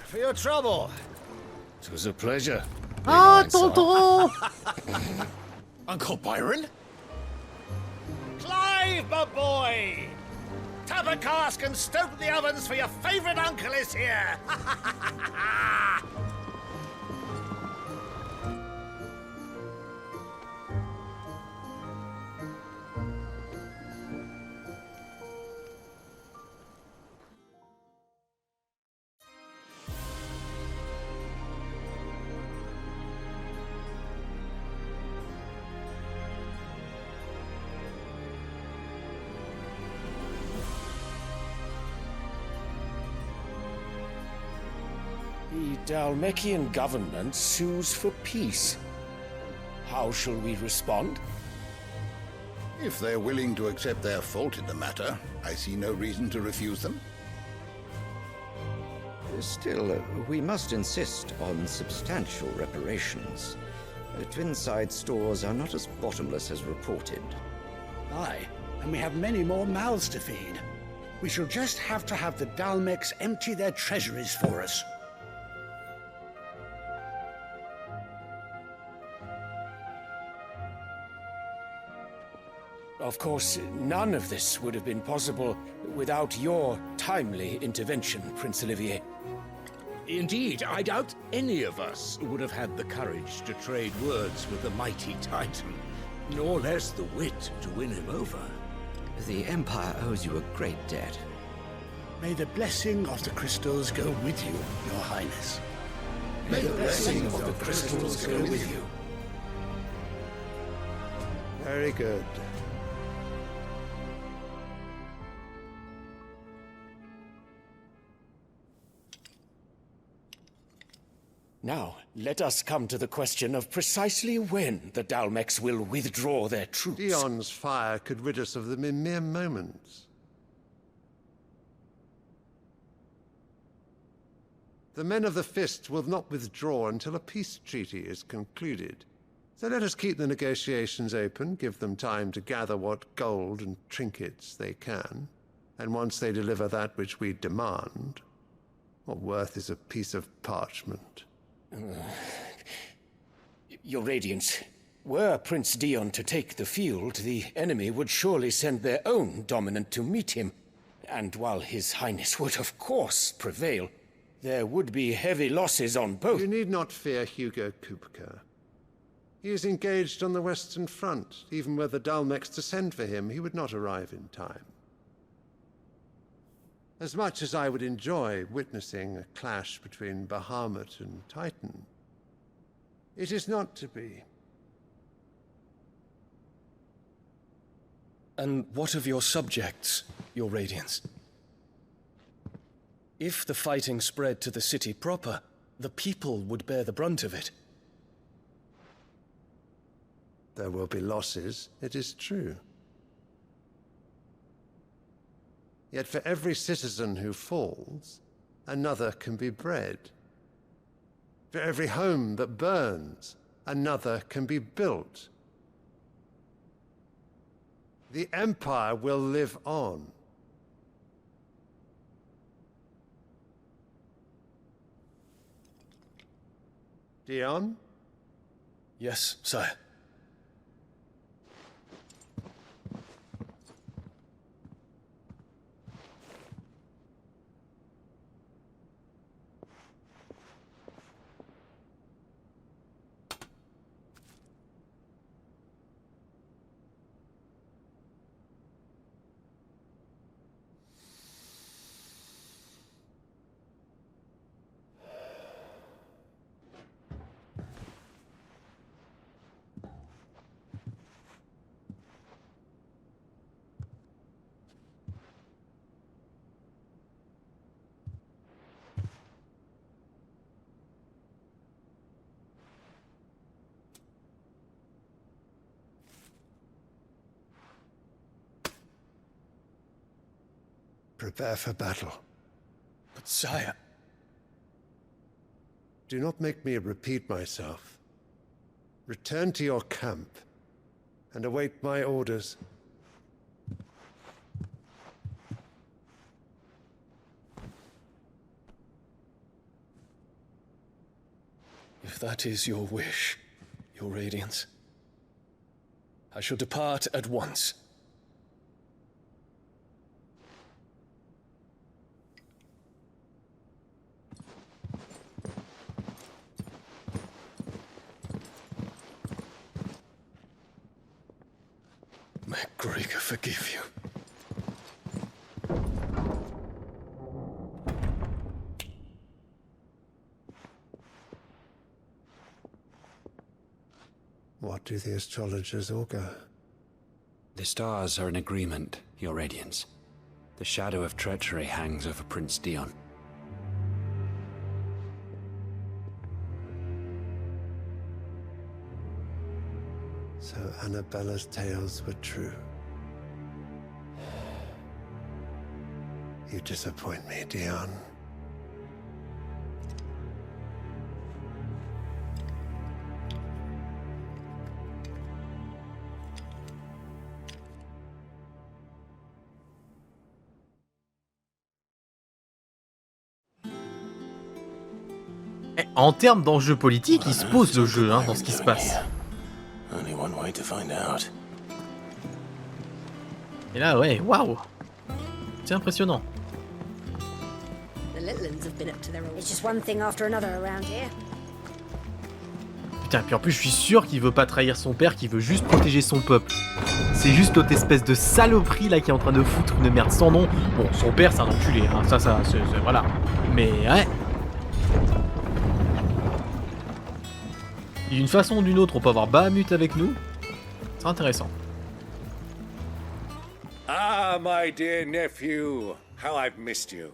For your trouble. It was a pleasure. Ah, tonton! Uncle Byron? Clive, my boy! Tap a cask and stoke the ovens for your favourite uncle is here! The Dalmekian government sues for peace. How shall we respond? If they're willing to accept their fault in the matter, I see no reason to refuse them. Still, we must insist on substantial reparations. Twinside stores are not as bottomless as reported. Aye, and we have many more mouths to feed. We shall just have to have the Dalmeks empty their treasuries for us. Of course, none of this would have been possible without your timely intervention, Prince Olivier. Indeed, I doubt any of us would have had the courage to trade words with the mighty Titan, nor less the wit to win him over. The Empire owes you a great debt. May the blessing of the crystals go with you, Your Highness. May the blessing of the crystals go with you. Very good. Now, let us come to the question of precisely when the Dalmeks will withdraw their troops. Dion's fire could rid us of them in mere moments. The men of the Fist will not withdraw until a peace treaty is concluded. So let us keep the negotiations open, give them time to gather what gold and trinkets they can, and once they deliver that which we demand, what worth is a piece of parchment? Your Radiance, were Prince Dion to take the field, the enemy would surely send their own dominant to meet him. And while His Highness would of course prevail, there would be heavy losses on both. You need not fear Hugo Kupka. He is engaged on the Western Front. Even were the Dalmeks to send for him, he would not arrive in time. As much as I would enjoy witnessing a clash between Bahamut and Titan, it is not to be. And what of your subjects, Your Radiance? If the fighting spread to the city proper, the people would bear the brunt of it. There will be losses, it is true. Yet for every citizen who falls, another can be bred. For every home that burns, another can be built. The Empire will live on. Dion? Yes, sire. Prepare for battle. But sire... Do not make me repeat myself. Return to your camp and await my orders. If that is your wish, your radiance, I shall depart at once. May Gregor forgive you. What do the astrologers augur? The stars are in agreement, Your Radiance. The shadow of treachery hangs over Prince Dion. So Annabella's tales were true. You disappoint me, Dion. En termes d'enjeux politiques, il se pose le jeu hein, dans ce qui se passe. Only one way to find out. Et là, ouais, waouh! C'est impressionnant. The little ones have been up to their old. It's just one thing after another around here. Putain, puis en plus, je suis sûr qu'il veut pas trahir son père, qu'il veut juste protéger son peuple. C'est juste l'autre espèce de saloperie là qui est en train de foutre une merde sans nom. Bon, son père, c'est un enculé, hein, ça, c'est, voilà. Mais ouais. D'une façon ou d'une autre, on peut avoir Bahamut avec nous. C'est intéressant. Ah, my dear nephew, how I've missed you.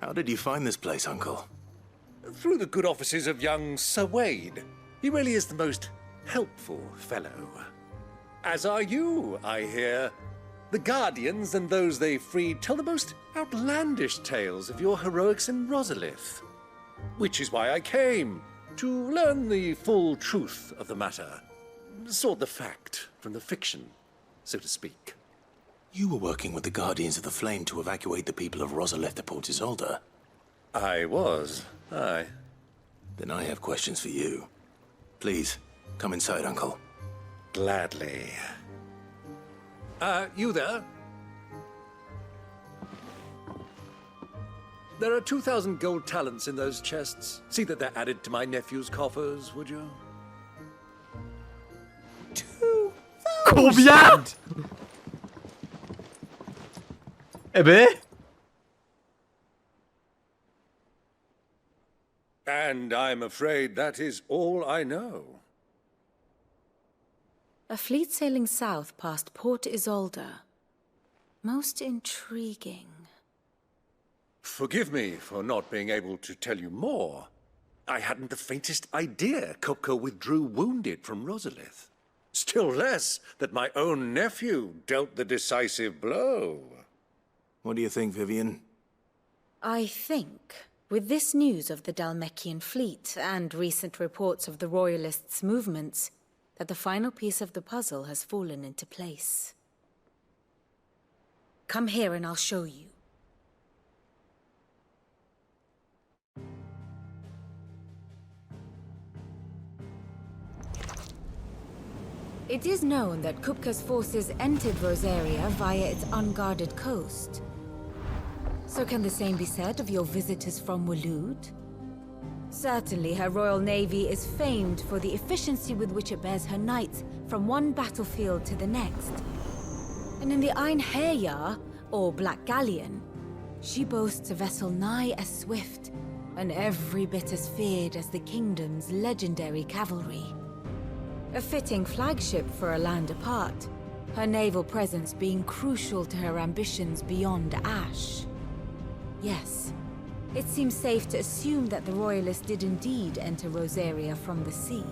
How did you find this place, Uncle? Through the good offices of young Sir Wade. He really is the most helpful fellow. As are you, I hear. The Guardians and those they freed tell the most outlandish tales of your heroics in Rosalith. Which is why I came. To learn the full truth of the matter. Sort the fact from the fiction, so to speak. You were working with the Guardians of the Flame to evacuate the people of Rosalith to Port Isolde. I was, aye. Then I have questions for you. Please, come inside, Uncle. Gladly. You there? There are 2,000 gold talents in those chests. See that they're added to my nephew's coffers, would you? 2,000! Combien? Eh ben... And I'm afraid that is all I know. A fleet sailing south past Port Isolde. Most intriguing. Forgive me for not being able to tell you more. I hadn't the faintest idea Kopko withdrew wounded from Rosalith. Still less that my own nephew dealt the decisive blow. What do you think, Vivian? I think, with this news of the Dhalmekian fleet and recent reports of the Royalists' movements, that the final piece of the puzzle has fallen into place. Come here and I'll show you. It is known that Kupka's forces entered Rosaria via its unguarded coast. So can the same be said of your visitors from Waloed? Certainly her royal navy is famed for the efficiency with which it bears her knights from one battlefield to the next. And in the Einherjar, or Black Galleon, she boasts a vessel nigh as swift and every bit as feared as the kingdom's legendary cavalry. A fitting flagship for a land apart, her naval presence being crucial to her ambitions beyond Ash. Yes, it seems safe to assume that the Royalists did indeed enter Rosaria from the sea.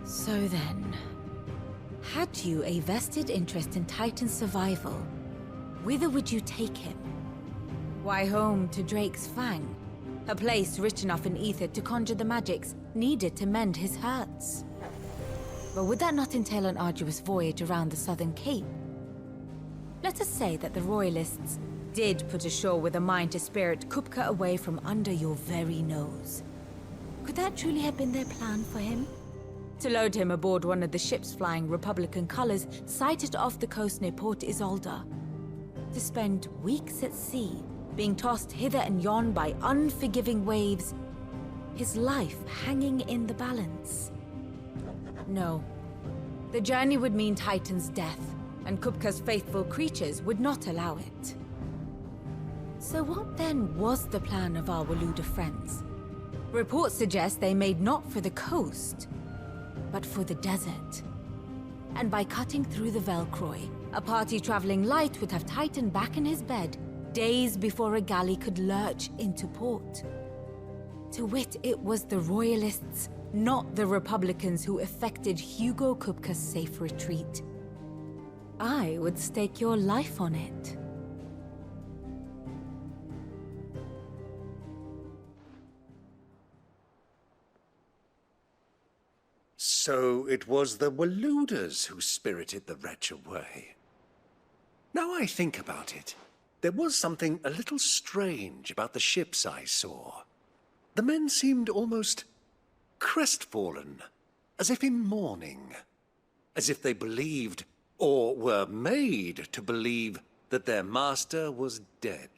So then, had you a vested interest in Titan's survival, whither would you take him? Why, home to Drake's Fang, a place rich enough in ether to conjure the magics needed to mend his hurts. But would that not entail an arduous voyage around the southern cape? Let us say that the Royalists did put ashore with a mind to spirit Kupka away from under your very nose. Could that truly have been their plan for him? To load him aboard one of the ships flying Republican colors sighted off the coast near Port Isolde. To spend weeks at sea, being tossed hither and yon by unforgiving waves, his life hanging in the balance. No. The journey would mean Titan's death, and Kupka's faithful creatures would not allow it. So what then was the plan of our Waloed friends? Reports suggest they made not for the coast, but for the desert. And by cutting through the Velcroy, a party traveling light would have Titan back in his bed days before a galley could lurch into port. To wit, it was the Royalists, not the Republicans, who effected Hugo Kupka's safe retreat. I would stake your life on it. So it was the Waloeders who spirited the wretch away. Now I think about it, there was something a little strange about the ships I saw. The men seemed almost crestfallen, as if in mourning, as if they believed, or were made to believe, that their master was dead.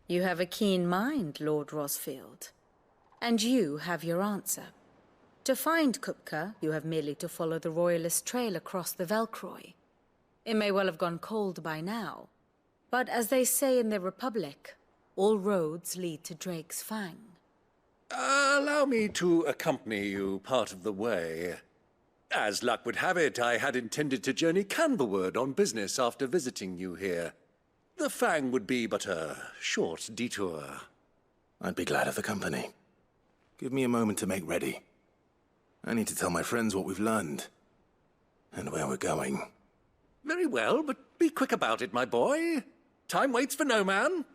You have a keen mind, Lord Rosfield. And you have your answer. To find Kupka, you have merely to follow the Royalist trail across the Velcroy. It may well have gone cold by now, but as they say in the Republic, all roads lead to Drake's Fang. Allow me to accompany you part of the way. As luck would have it, I had intended to journey Canberward on business after visiting you here. The Fang would be but a short detour. I'd be glad of the company. Give me a moment to make ready. I need to tell my friends what we've learned, and where we're going. Very well, but be quick about it, my boy. Time waits for no man.